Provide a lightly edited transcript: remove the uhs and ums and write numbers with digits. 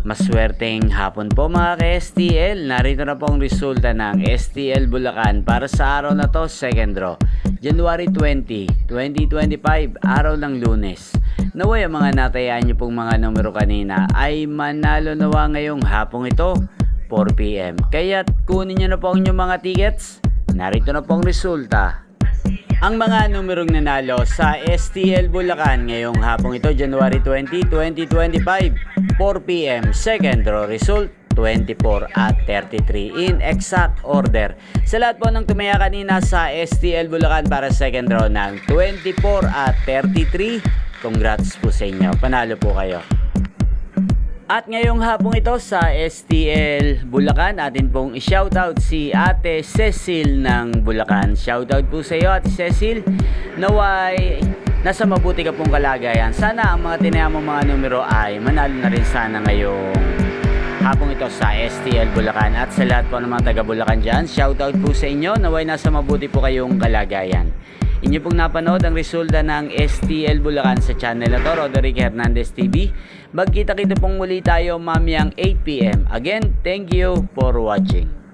Maswerteng hapon po mga ka-STL. Narito na po ang resulta ng STL Bulacan para sa araw na to, second draw. January 20, 2025, araw ng Lunes. Naway ang mga natayaan nyo pong mga numero kanina ay manalo nawa ngayong hapong ito, 4 PM. Kaya't kunin nyo na po ang inyong mga tickets. Narito na po ang resulta. Ang mga numerong nanalo sa STL Bulacan ngayong hapong ito, January 20, 2025, 4 PM, second draw result, 24 at 33 in exact order. Sa lahat po ng tumaya kanina sa STL Bulacan para second draw ng 24 at 33, congrats po sa inyo. Panalo po kayo. At ngayong hapong ito sa STL Bulacan, atin pong i-shoutout si Ate Cecil ng Bulacan. Shoutout po sa iyo, Ate Cecil. Naway nasa mabuti ka pong kalagayan. Sana ang mga tinaya mong mga numero ay manalo na rin sana ngayong hapong ito sa STL Bulacan. At sa lahat po ng mga taga Bulacan dyan, shoutout po sa inyo. Naway nasa mabuti po kayong kalagayan. Inyo pong napanood ang resulta ng STL Bulacan sa channel na to, Roderick Hernandez TV. Magkita-kita pong muli tayo mamayang 8 PM. Again, thank you for watching.